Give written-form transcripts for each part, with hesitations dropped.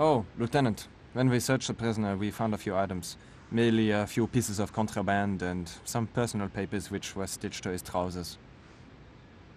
Oh, Lieutenant. When we searched the prisoner, we found a few items. Merely a few pieces of contraband and some personal papers which were stitched to his trousers.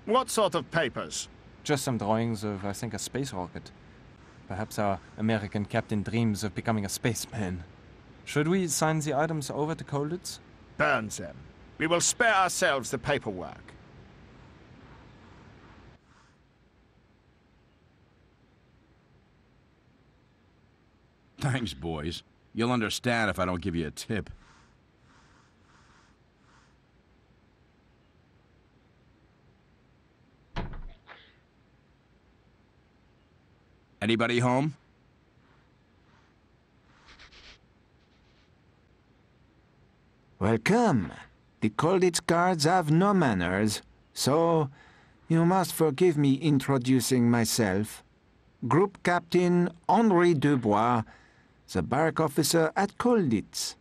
What sort of papers? Just some drawings of, I think, a space rocket. Perhaps our American captain dreams of becoming a spaceman. Should we sign the items over to Colditz? Burn them. We will spare ourselves the paperwork. Thanks, boys. You'll understand if I don't give you a tip. Anybody home? Welcome. The Colditz guards have no manners, so you must forgive me introducing myself. Group Captain Henri Dubois, the barrack officer at Colditz.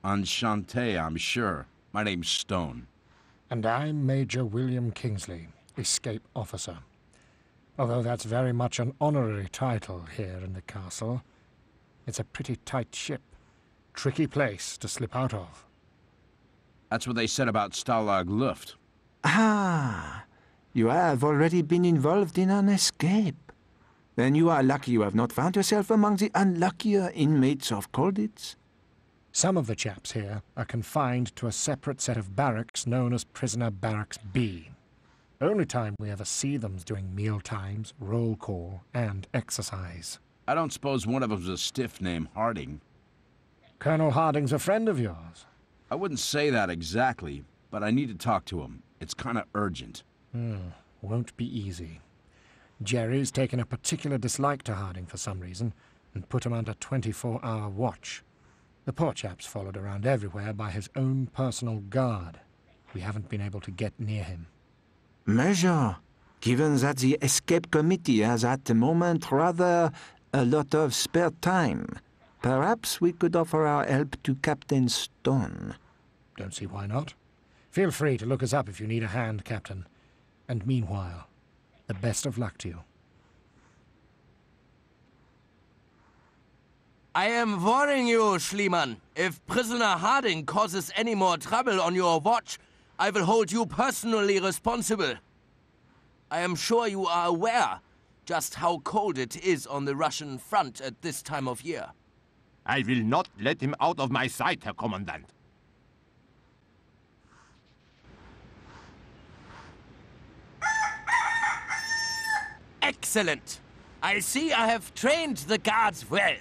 Enchanté, I'm sure. My name's Stone. And I'm Major William Kingsley, escape officer. Although that's very much an honorary title here in the castle. It's a pretty tight ship. Tricky place to slip out of. That's what they said about Stalag Luft. Ah, you have already been involved in an escape. Then you are lucky you have not found yourself among the unluckier inmates of Colditz. Some of the chaps here are confined to a separate set of barracks known as Prisoner Barracks B. Only time we ever see them's during meal times, roll call, and exercise. I don't suppose one of them's a stiff named Harding. Colonel Harding's a friend of yours. I wouldn't say that exactly, but I need to talk to him. It's kind of urgent. Won't be easy. Jerry's taken a particular dislike to Harding for some reason, and put him under 24-hour watch. The poor chap's followed around everywhere by his own personal guard. We haven't been able to get near him. Major, given that the escape committee has at the moment rather a lot of spare time, perhaps we could offer our help to Captain Stone. Don't see why not. Feel free to look us up if you need a hand, Captain. And meanwhile, the best of luck to you. I am warning you, Schliemann. If Prisoner Harding causes any more trouble on your watch, I will hold you personally responsible. I am sure you are aware just how cold it is on the Russian front at this time of year. I will not let him out of my sight, Herr Commandant. Excellent! I see I have trained the guards well.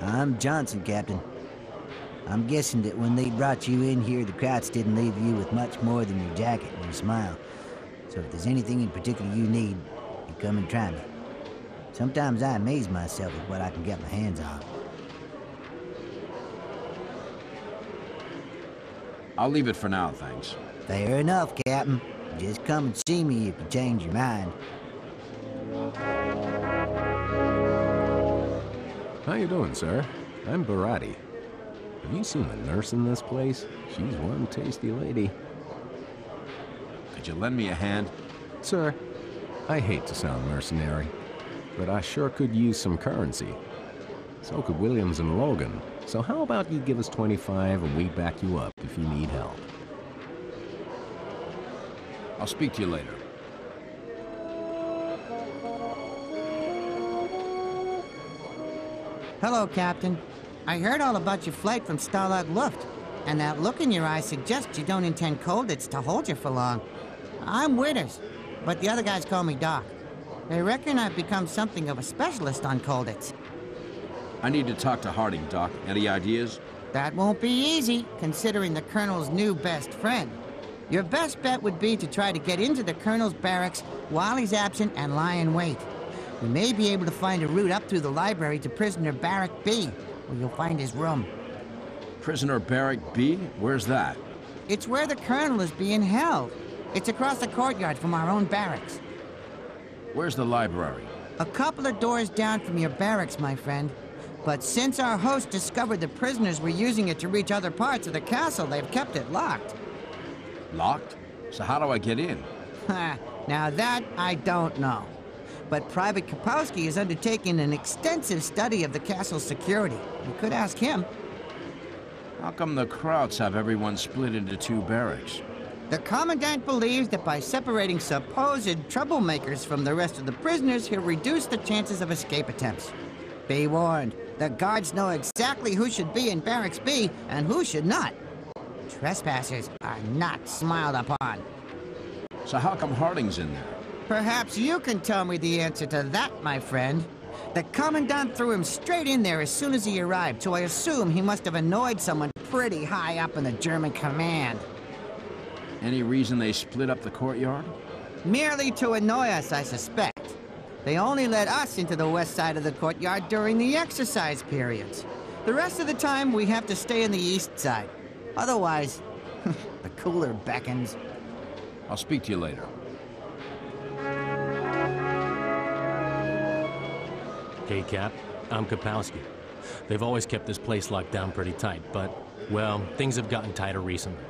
I'm Johnson, Captain. I'm guessing that when they brought you in here, the Krauts didn't leave you with much more than your jacket and your smile. So if there's anything in particular you need, you come and try me. Sometimes I amaze myself at what I can get my hands on. I'll leave it for now, thanks. Fair enough, Captain. Just come and see me if you change your mind. How you doing, sir? I'm Barati. Have you seen the nurse in this place? She's one tasty lady. Could you lend me a hand? Sir, I hate to sound mercenary, but I sure could use some currency. So could Williams and Logan. So how about you give us 25 and we back you up if you need help? I'll speak to you later. Hello, Captain. I heard all about your flight from Stalag Luft, and that look in your eyes suggests you don't intend Colditz to hold you for long. I'm Withers, but the other guys call me Doc. They reckon I've become something of a specialist on Colditz. I need to talk to Harding, Doc. Any ideas? That won't be easy, considering the Colonel's new best friend. Your best bet would be to try to get into the Colonel's barracks while he's absent and lie in wait. You may be able to find a route up through the library to Prisoner Barrack B, where you'll find his room. Prisoner Barrack B? Where's that? It's where the colonel is being held. It's across the courtyard from our own barracks. Where's the library? A couple of doors down from your barracks, my friend. But since our host discovered the prisoners were using it to reach other parts of the castle, they've kept it locked. Locked? So how do I get in? Now that I don't know. But Private Kapowski is undertaking an extensive study of the castle's security. You could ask him. How come the Krauts have everyone split into two barracks? The Commandant believes that by separating supposed troublemakers from the rest of the prisoners, he'll reduce the chances of escape attempts. Be warned, the guards know exactly who should be in Barracks B and who should not. Trespassers are not smiled upon. So how come Harding's in there? Perhaps you can tell me the answer to that, my friend. The Commandant threw him straight in there as soon as he arrived, so I assume he must have annoyed someone pretty high up in the German command. Any reason they split up the courtyard? Merely to annoy us, I suspect. They only let us into the west side of the courtyard during the exercise periods. The rest of the time, we have to stay in the east side. Otherwise, the cooler beckons. I'll speak to you later. Hey, Cap. I'm Kapowski. They've always kept this place locked down pretty tight, but, well, things have gotten tighter recently.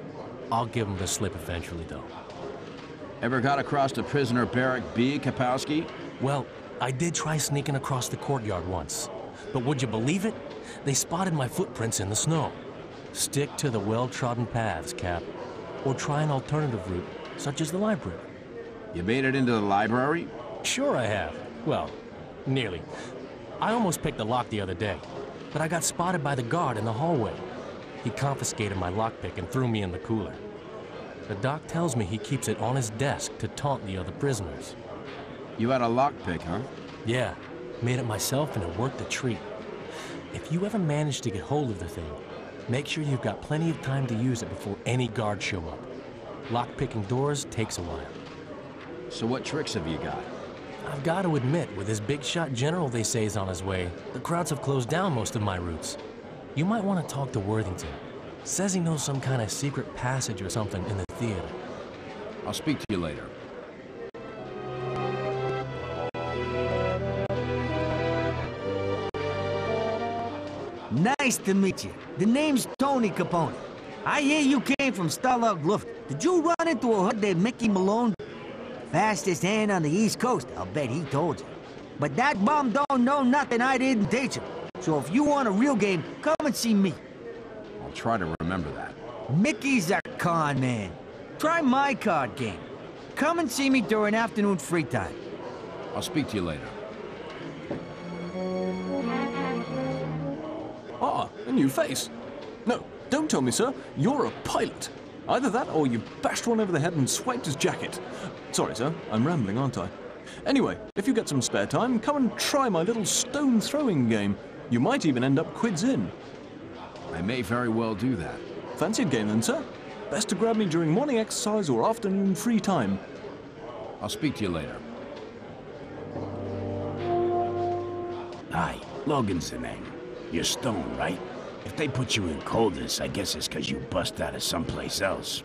I'll give them the slip eventually, though. Ever got across to Prisoner Barrack B, Kapowski? Well, I did try sneaking across the courtyard once. But would you believe it? They spotted my footprints in the snow. Stick to the well-trodden paths, Cap. Or try an alternative route, such as the library. You made it into the library? Sure I have. Well, nearly. I almost picked the lock the other day, but I got spotted by the guard in the hallway. He confiscated my lockpick and threw me in the cooler. The doc tells me he keeps it on his desk to taunt the other prisoners. You had a lockpick, huh? Yeah, made it myself and it worked a treat. If you ever manage to get hold of the thing, make sure you've got plenty of time to use it before any guards show up. Lockpicking doors takes a while. So what tricks have you got? I've got to admit, with this big shot general they say is on his way, the Krauts have closed down most of my routes. You might want to talk to Worthington. Says he knows some kind of secret passage or something in the theater. I'll speak to you later. Nice to meet you. The name's Tony Capone. I hear you came from Stalag Luft. Did you run into a hood named Mickey Malone? Fastest hand on the East Coast, I'll bet he told you. But that bum don't know nothing I didn't teach him. So if you want a real game, come and see me. I'll try to remember that. Mickey's a con man. Try my card game. Come and see me during afternoon free time. I'll speak to you later. Ah, a new face. No, don't tell me, sir. You're a pilot. Either that or you bashed one over the head and swiped his jacket. Sorry, sir. I'm rambling, aren't I? Anyway, if you get some spare time, come and try my little stone-throwing game. You might even end up quids in. I may very well do that. Fancy a game then, sir? Best to grab me during morning exercise or afternoon free time. I'll speak to you later. Hi, Logan's the name. You're Stone, right? If they put you in Colditz, I guess it's because you bust out of someplace else.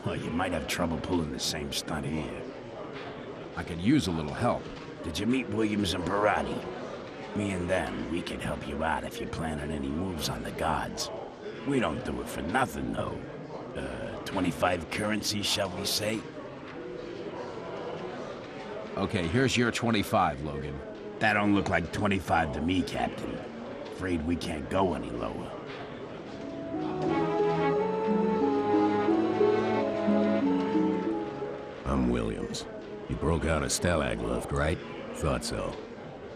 Well, you might have trouble pulling the same stunt here. I could use a little help. Did you meet Williams and Barati? Me and them, we can help you out if you're planning any moves on the gods. We don't do it for nothing, though. 25 currency, shall we say? Okay, here's your 25, Logan. That don't look like 25 to me, Captain. Afraid we can't go any lower. I'm Williams. You broke out of Stalag Luft, right? Thought so.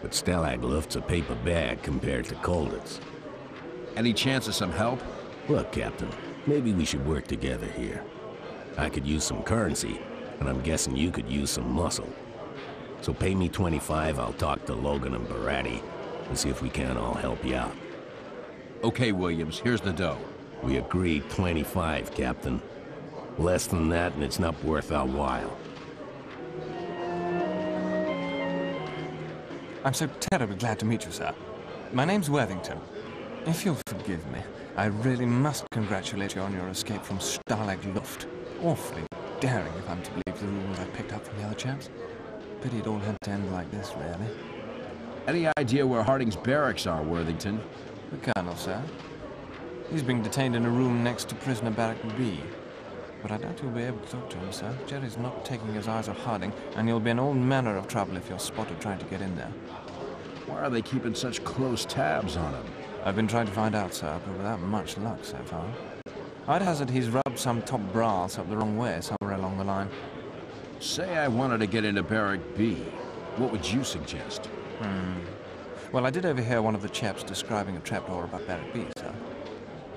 But Stalag Luft's a paper bag compared to Colditz. Any chance of some help? Look, Captain, maybe we should work together here. I could use some currency, and I'm guessing you could use some muscle. So pay me 25, I'll talk to Logan and Barati, and see if we can all help you out. Okay, Williams, here's the dough. We agreed 25, Captain. Less than that, and it's not worth our while. I'm so terribly glad to meet you, sir. My name's Worthington. If you'll forgive me, I really must congratulate you on your escape from Stalag Luft. Awfully daring, if I'm to believe the rules I picked up from the other chaps. Pity it all had to end like this, really. Any idea where Harding's barracks are, Worthington? The Colonel, sir. He's being detained in a room next to prisoner barrack B. But I doubt you'll be able to talk to him, sir. Jerry's not taking his eyes off Harding, and you'll be in all manner of trouble if you're spotted trying to get in there. Why are they keeping such close tabs on him? I've been trying to find out, sir, but without much luck so far. I'd hazard he's rubbed some top brass up the wrong way somewhere along the line. Say I wanted to get into barrack B. What would you suggest? Well, I did overhear one of the chaps describing a trapdoor above barrack B, sir.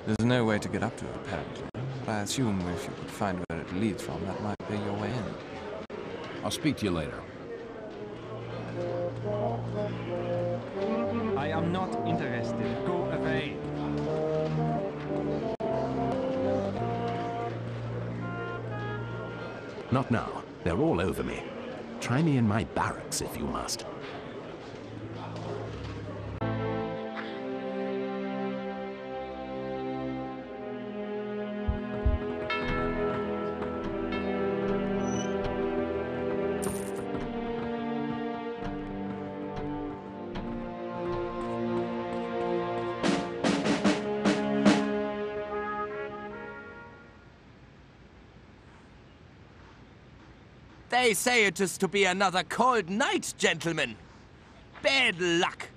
There's no way to get up to it, apparently. But I assume if you could find where it leads from, that might be your way in. I'll speak to you later. I am not interested. Go away. Not now. They're all over me. Try me in my barracks if you must. They say it is to be another cold night, gentlemen. Bad luck.